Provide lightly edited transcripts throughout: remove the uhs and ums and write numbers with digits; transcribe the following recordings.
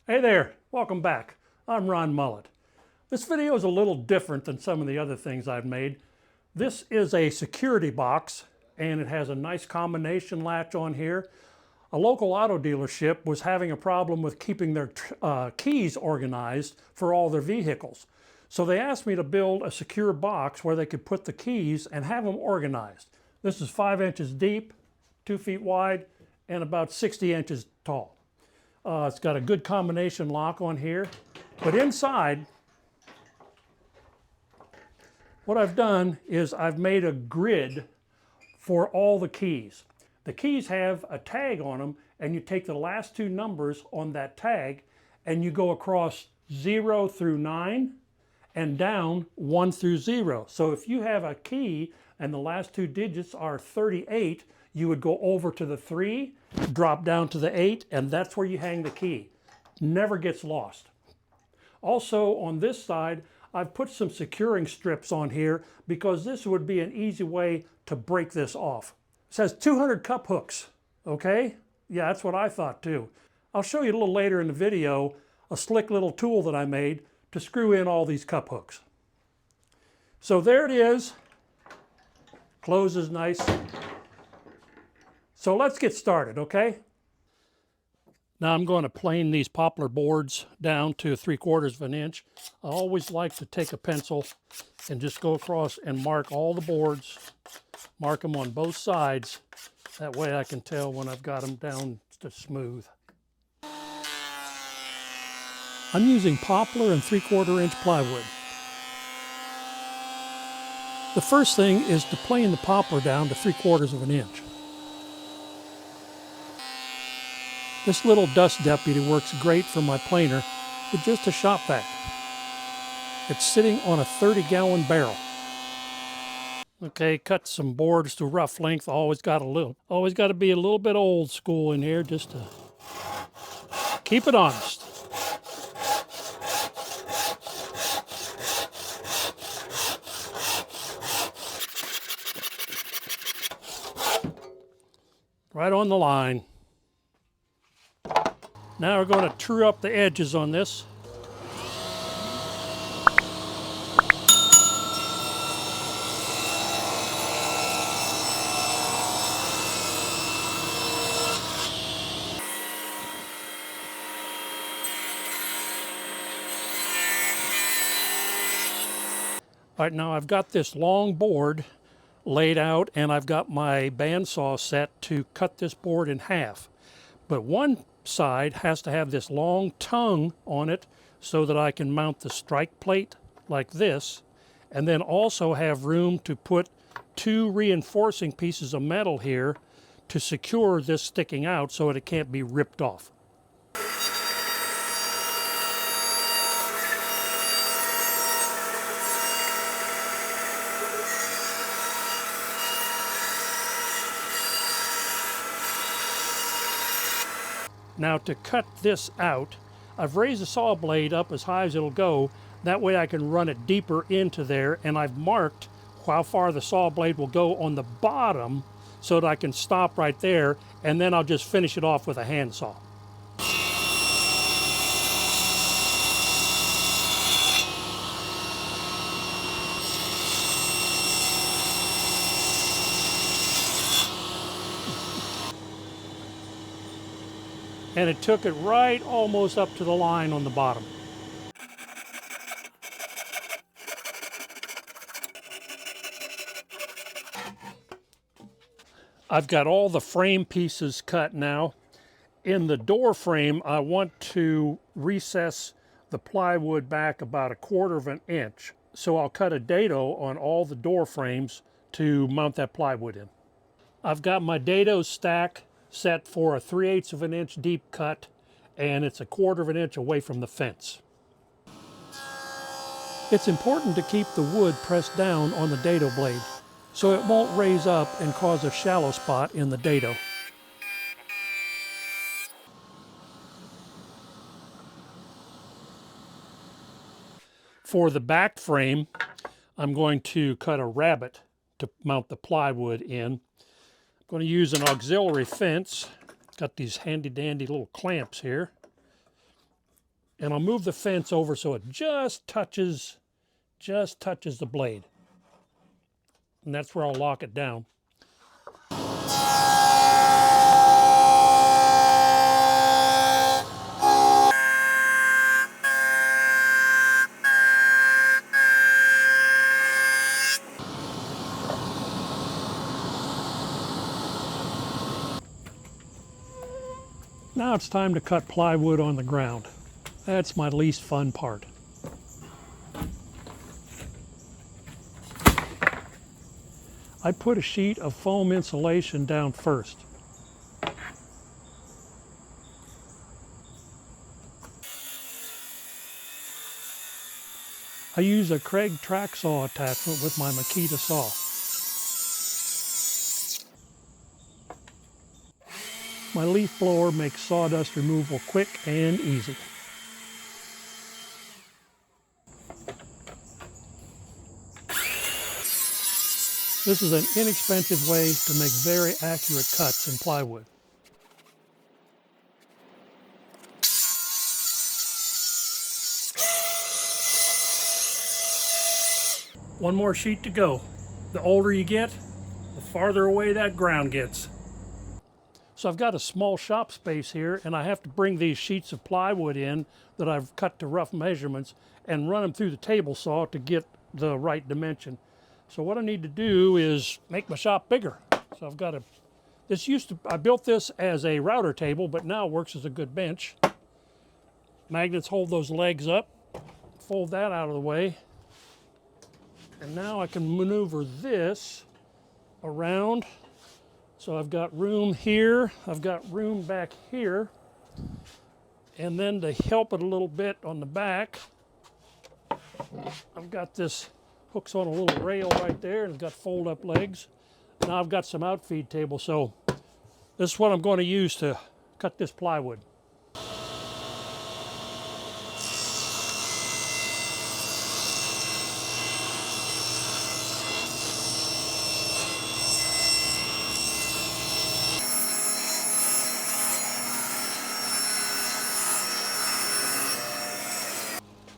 Hey there, welcome back. I'm Ron Mullet. This video is a little different than some of the other things I've made. This is a security box and it has a nice combination latch on here. A local auto dealership was having a problem with keeping their keys organized for all their vehicles. So they asked me to build a secure box where they could put the keys and have them organized. This is 5 inches deep, 2 feet wide, and about 60 inches tall. It's got a good combination lock on here, but inside, what I've done is I've made a grid for all the keys. The keys have a tag on them, and you take the last two numbers on that tag and you go across 0 through 9 and down 1 through 0. So if you have a key and the last two digits are 38, you would go over to the 3, drop down to the 8, and that's where you hang the key. Never gets lost. Also on this side, I've put some securing strips on here because this would be an easy way to break this off. It says 200 cup hooks, okay? Yeah, that's what I thought too. I'll show you a little later in the video a slick little tool that I made to screw in all these cup hooks. So there it is. Closes nice. So let's get started, okay? Now I'm going to plane these poplar boards down to 3/4 of an inch. I always like to take a pencil and just go across and mark all the boards, mark them on both sides. That way I can tell when I've got them down to smooth. I'm using poplar and 3/4 inch plywood. The first thing is to plane the poplar down to 3/4 of an inch. This little dust deputy works great for my planer with just a shop vac. It's sitting on a 30-gallon barrel. Okay, cut some boards to rough length. Always got to be a little bit old school in here just to keep it honest. Right on the line. Now we're going to true up the edges on this. All right, now I've got this long board laid out and I've got my bandsaw set to cut this board in half. But one side has to have this long tongue on it so that I can mount the strike plate like this, and then also have room to put 2 reinforcing pieces of metal here to secure this sticking out so that it can't be ripped off. Now to cut this out, I've raised the saw blade up as high as it'll go. That way I can run it deeper into there, and I've marked how far the saw blade will go on the bottom so that I can stop right there, and then I'll just finish it off with a handsaw. And it took it right almost up to the line on the bottom. I've got all the frame pieces cut now. In the door frame, I want to recess the plywood back about 1/4 of an inch. So I'll cut a dado on all the door frames to mount that plywood in. I've got my dado stack set for a 3/8 of an inch deep cut, and it's 1/4 of an inch away from the fence. It's important to keep the wood pressed down on the dado blade so it won't raise up and cause a shallow spot in the dado. For the back frame, I'm going to cut a rabbet to mount the plywood in. I'm going to use an auxiliary fence. Got these handy dandy little clamps here. And I'll move the fence over so it just touches the blade. And that's where I'll lock it down. Now it's time to cut plywood on the ground. That's my least fun part. I put a sheet of foam insulation down first. I use a Craig track saw attachment with my Makita saw. My leaf blower makes sawdust removal quick and easy. This is an inexpensive way to make very accurate cuts in plywood. One more sheet to go. The older you get, the farther away that ground gets. So I've got a small shop space here, and I have to bring these sheets of plywood in that I've cut to rough measurements and run them through the table saw to get the right dimension. So what I need to do is make my shop bigger. So I've got I built this as a router table, but now it works as a good bench. Magnets hold those legs up, fold that out of the way. And now I can maneuver this around. So I've got room here, I've got room back here, and then to help it a little bit on the back, I've got this hooks on a little rail right there, and it's got fold-up legs. Now I've got some outfeed table, so this is what I'm going to use to cut this plywood.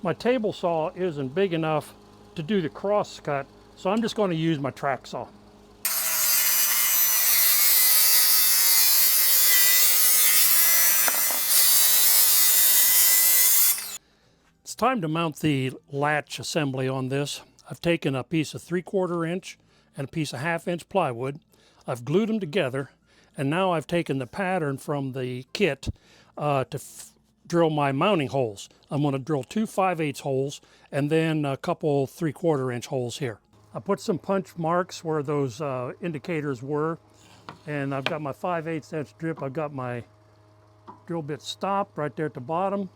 My table saw isn't big enough to do the cross cut, so I'm just going to use my track saw. It's time to mount the latch assembly on this. I've taken a piece of 3/4 inch and a piece of 1/2 inch plywood. I've glued them together, and now I've taken the pattern from the kit to drill my mounting holes. I'm going to drill 2 5/8 holes and then a couple 3/4 inch holes here. I put some punch marks where those indicators were, and I've got my 5/8 inch drip. I've got my drill bit stopped right there at the bottom.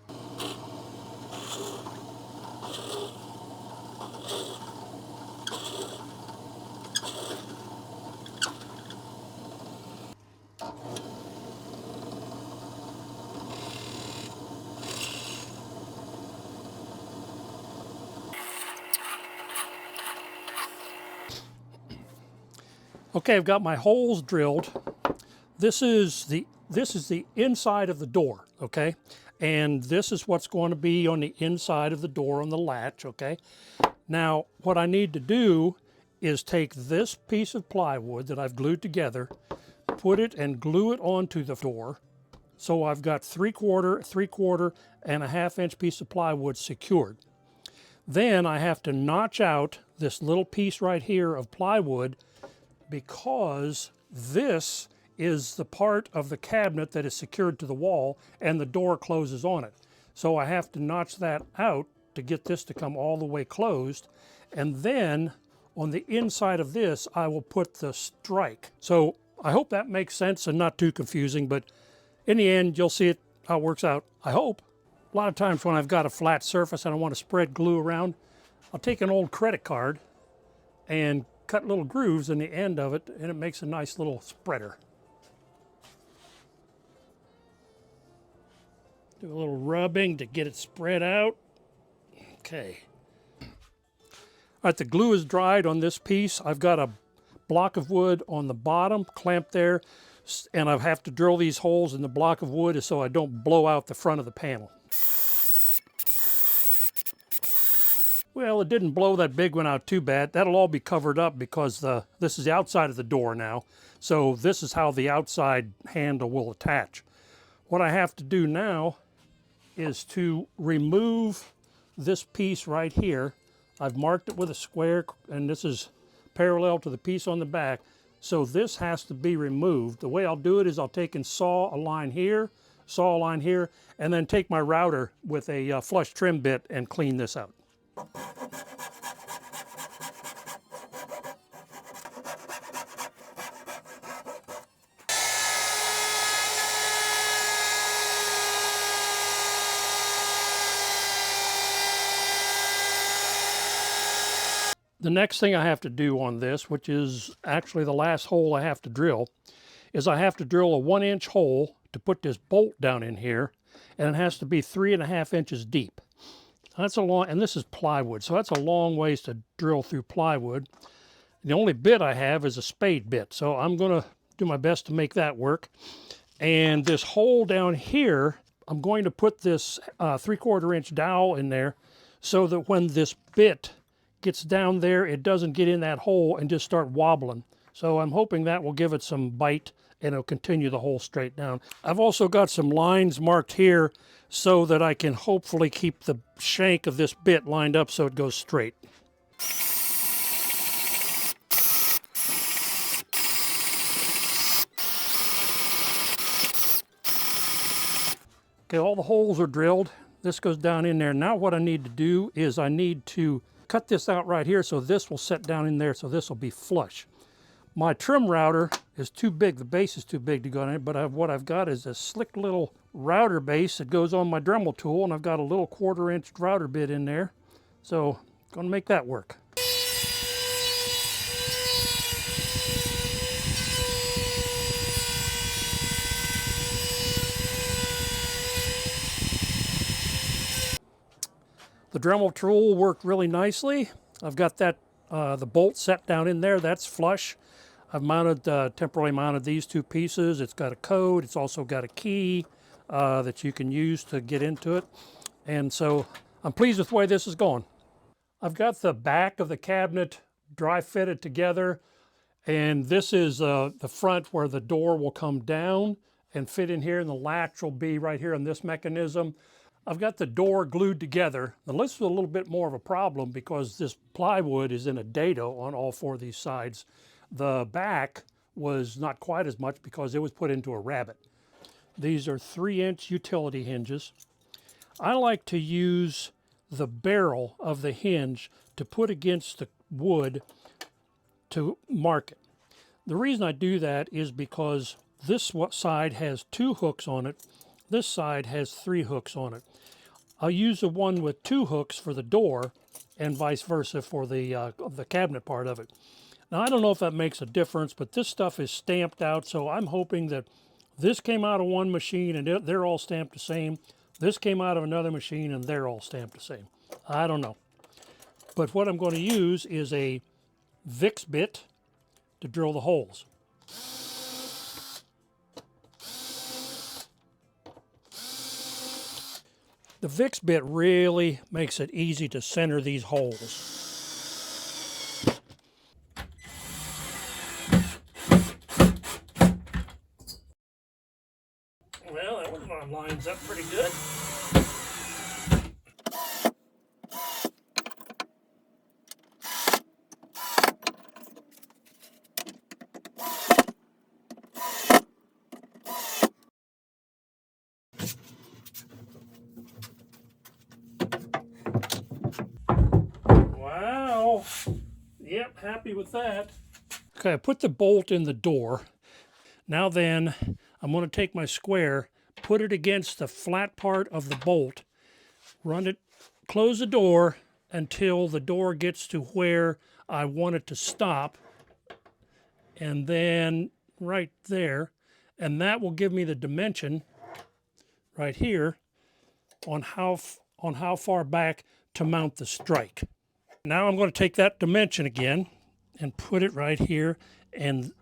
Okay, I've got my holes drilled. This is the inside of the door, okay? And this is what's going to be on the inside of the door on the latch, okay? Now, what I need to do is take this piece of plywood that I've glued together, put it and glue it onto the door. So I've got 3/4, and a 1/2 inch piece of plywood secured. Then I have to notch out this little piece right here of plywood, because this is the part of the cabinet that is secured to the wall and the door closes on it. So I have to notch that out to get this to come all the way closed. And then on the inside of this, I will put the strike. So I hope that makes sense and not too confusing, but in the end, you'll see how it works out, I hope. A lot of times when I've got a flat surface and I want to spread glue around, I'll take an old credit card and cut little grooves in the end of it, and it makes a nice little spreader. Do a little rubbing to get it spread out. Okay. All right, the glue is dried on this piece. I've got a block of wood on the bottom, clamped there, and I have to drill these holes in the block of wood so I don't blow out the front of the panel. Well, it didn't blow that big one out too bad. That'll all be covered up because this is the outside of the door now. So this is how the outside handle will attach. What I have to do now is to remove this piece right here. I've marked it with a square, and this is parallel to the piece on the back. So this has to be removed. The way I'll do it is I'll take and saw a line here, and then take my router with a flush trim bit and clean this out. The next thing I have to do on this, which is actually the last hole I have to drill, is I have to drill a 1-inch hole to put this bolt down in here, and it has to be 3.5 inches deep. That's a long, and this is plywood, so that's a long ways to drill through plywood. The only bit I have is a spade bit, so I'm going to do my best to make that work. And this hole down here, I'm going to put this 3/4 inch dowel in there so that when this bit gets down there, it doesn't get in that hole and just start wobbling. So I'm hoping that will give it some bite and it'll continue the hole straight down. I've also got some lines marked here so that I can hopefully keep the shank of this bit lined up so it goes straight. Okay, all the holes are drilled. This goes down in there. Now what I need to do is I need to cut this out right here so this will set down in there, so this will be flush. My trim router is too big, the base is too big to go in it, but what I've got is a slick little router base that goes on my Dremel tool, and I've got a little 1/4 inch router bit in there. So I'm gonna make that work. The Dremel tool worked really nicely. I've got that the bolt set down in there, that's flush. I've mounted, temporarily mounted these two pieces. It's got a code, it's also got a key that you can use to get into it. And so I'm pleased with the way this is going. I've got the back of the cabinet dry fitted together, and this is the front where the door will come down and fit in here, and the latch will be right here on this mechanism. I've got the door glued together. Now this is a little bit more of a problem because this plywood is in a dado on all 4 of these sides. The back was not quite as much because it was put into a rabbet. These are 3-inch utility hinges. I like to use the barrel of the hinge to put against the wood to mark it. The reason I do that is because this side has 2 hooks on it. This side has 3 hooks on it. I'll use the one with 2 hooks for the door and vice versa for the cabinet part of it. Now I don't know if that makes a difference, but this stuff is stamped out, so I'm hoping that this came out of one machine and they're all stamped the same. This came out of another machine and they're all stamped the same. I don't know. But what I'm going to use is a Vicks bit to drill the holes. The Vicks bit really makes it easy to center these holes. Well, that one lines up pretty good. Wow. Yep, happy with that. Okay, I put the bolt in the door. Now then, I'm going to take my square, put it against the flat part of the bolt, run it, close the door until the door gets to where I want it to stop, and then right there, and that will give me the dimension right here on how far back to mount the strike. Now I'm going to take that dimension again and put it right here and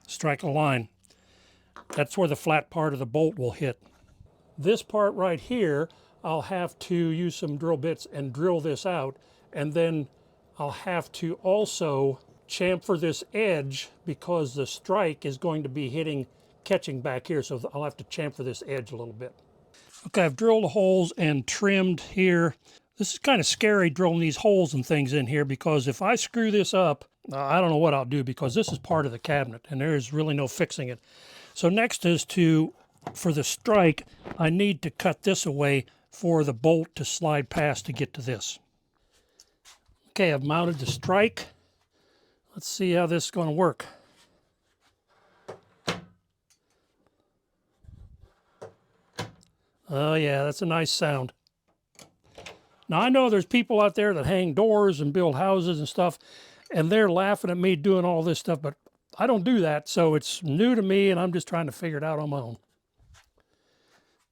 strike a line. That's where the flat part of the bolt will hit. This part right here, I'll have to use some drill bits and drill this out, and then I'll have to also chamfer this edge because the strike is going to be catching back here, so I'll have to chamfer this edge a little bit. Okay, I've drilled the holes and trimmed here. This is kind of scary drilling these holes and things in here, because if I screw this up, I don't know what I'll do, because this is part of the cabinet and there is really no fixing it. So next is for the strike, I need to cut this away for the bolt to slide past to get to this. Okay, I've mounted the strike. Let's see how this is going to work. Oh yeah, that's a nice sound. Now I know there's people out there that hang doors and build houses and stuff, and they're laughing at me doing all this stuff, but I don't do that, so it's new to me and I'm just trying to figure it out on my own.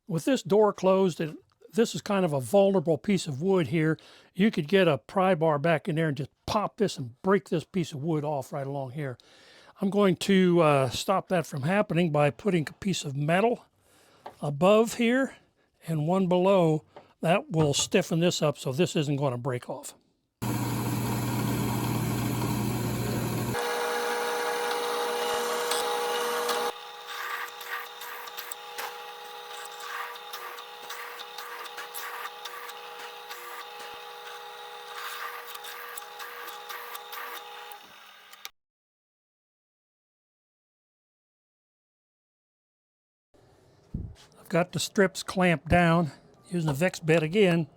With this door closed, this is kind of a vulnerable piece of wood here. You could get a pry bar back in there and just pop this and break this piece of wood off right along here. I'm going to stop that from happening by putting a piece of metal above here and one below. That will stiffen this up so this isn't going to break off. I've got the strips clamped down using a Vex bit again.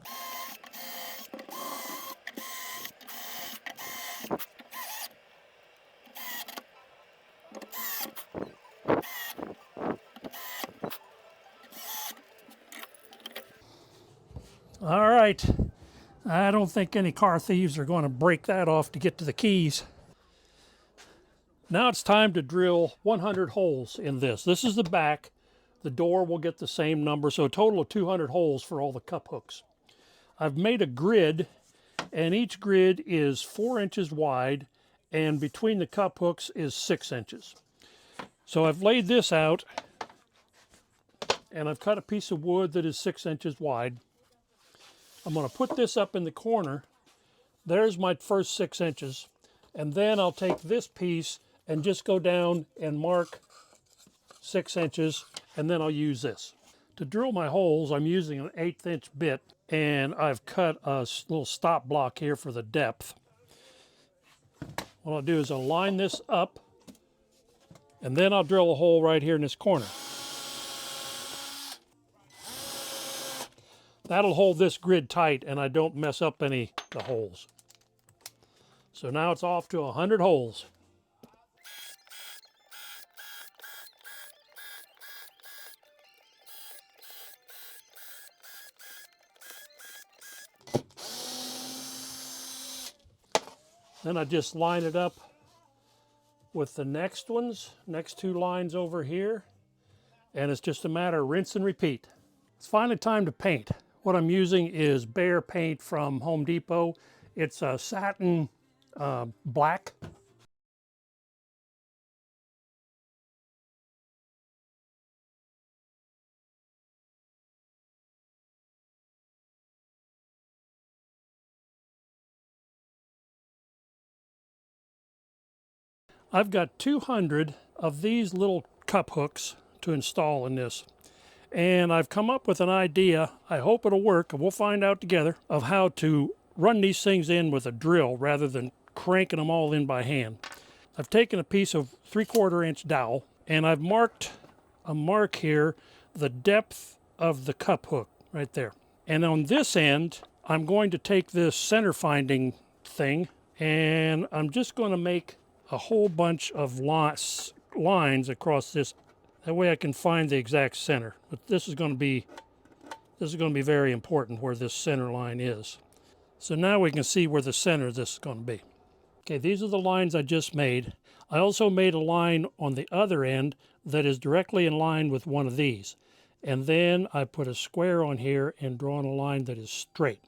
All right, I don't think any car thieves are going to break that off to get to the keys. Now it's time to drill 100 holes in this. This is the back. The door will get the same number, so a total of 200 holes for all the cup hooks. I've made a grid, and each grid is 4 inches wide, and between the cup hooks is 6 inches. So I've laid this out, and I've cut a piece of wood that is 6 inches wide. I'm going to put this up in the corner. There's my first 6 inches, and then I'll take this piece and just go down and mark 6 inches, and then I'll use this. To drill my holes, I'm using an 1/8 inch bit, and I've cut a little stop block here for the depth. What I'll do is I'll line this up, and then I'll drill a hole right here in this corner. That'll hold this grid tight and I don't mess up the holes. So now it's off to 100 holes. Then I just line it up with the next two lines over here, and it's just a matter of rinse and repeat. It's finally time to paint. What I'm using is Behr paint from Home Depot. It's a satin black. I've got 200 of these little cup hooks to install in this. And I've come up with an idea, I hope it'll work, and we'll find out together, of how to run these things in with a drill rather than cranking them all in by hand. I've taken a piece of 3/4 inch dowel, and I've marked a mark here, the depth of the cup hook right there. And on this end, I'm going to take this center finding thing, and I'm just going to make a whole bunch of lines across this. That way I can find the exact center. But this is going to be very important where this center line is. So now we can see where the center of this is going to be. Okay, these are the lines I just made. I also made a line on the other end that is directly in line with one of these. And then I put a square on here and drawn a line that is straight.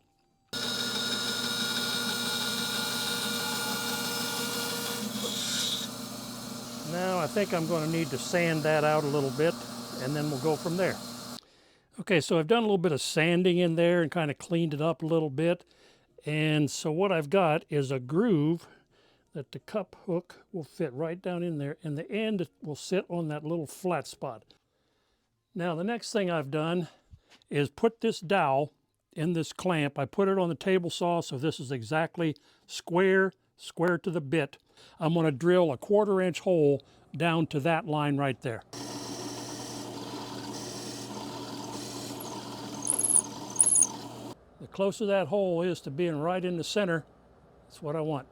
Now I think I'm going to need to sand that out a little bit, and then we'll go from there. Okay, so I've done a little bit of sanding in there and kind of cleaned it up a little bit. And so what I've got is a groove that the cup hook will fit right down in there, and the end will sit on that little flat spot. Now the next thing I've done is put this dowel in this clamp. I put it on the table saw, so this is exactly square to the bit. I'm going to drill a 1/4 inch hole down to that line right there. The closer that hole is to being right in the center, that's what I want.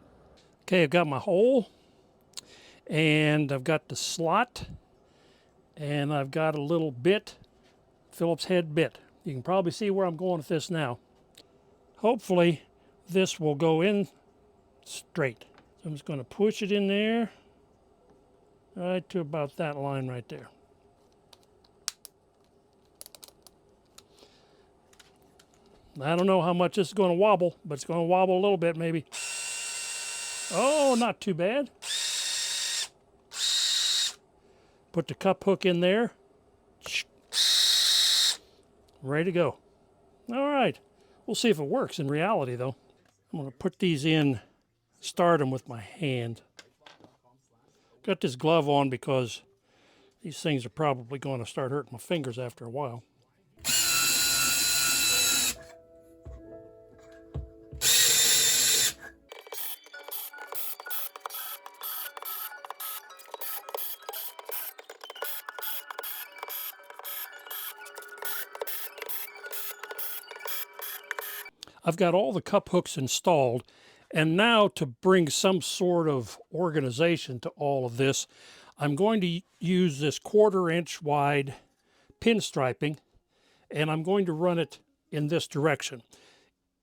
Okay, I've got my hole, and I've got the slot, and I've got a little bit, Phillips head bit. You can probably see where I'm going with this now. Hopefully this will go in straight. So I'm just going to push it in there, right to about that line right there. I don't know how much this is going to wobble, but it's going to wobble a little bit maybe. Oh, not too bad. Put the cup hook in there. Ready to go. All right. We'll see if it works in reality, though. I'm going to put these in, start them with my hand. Got this glove on because these things are probably going to start hurting my fingers after a while. I've got all the cup hooks installed, and now to bring some sort of organization to all of this, I'm going to use this 1/4 inch wide pinstriping, and I'm going to run it in this direction.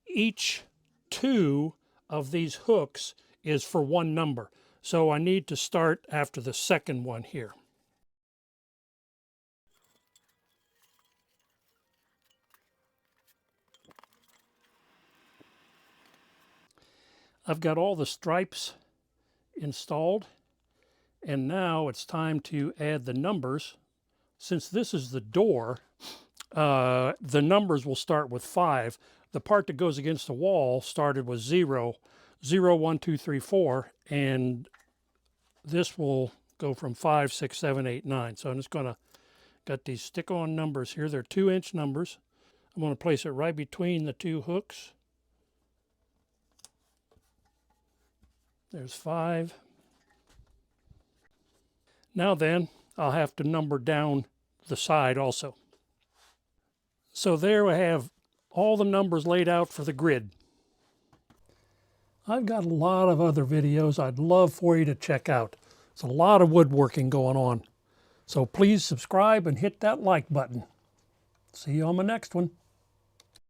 Each 2 of these hooks is for 1 number, so I need to start after the second one here. I've got all the stripes installed, and now it's time to add the numbers. Since this is the door, the numbers will start with 5. The part that goes against the wall started with 0, 0, 1, 2, 3, 4, and this will go from 5, 6, 7, 8, 9. So I'm just going to, got these stick-on numbers here. They're 2-inch numbers. I'm going to place it right between the 2 hooks. There's 5. Now then, I'll have to number down the side also. So there we have all the numbers laid out for the grid. I've got a lot of other videos I'd love for you to check out. There's a lot of woodworking going on. So please subscribe and hit that like button. See you on the next one.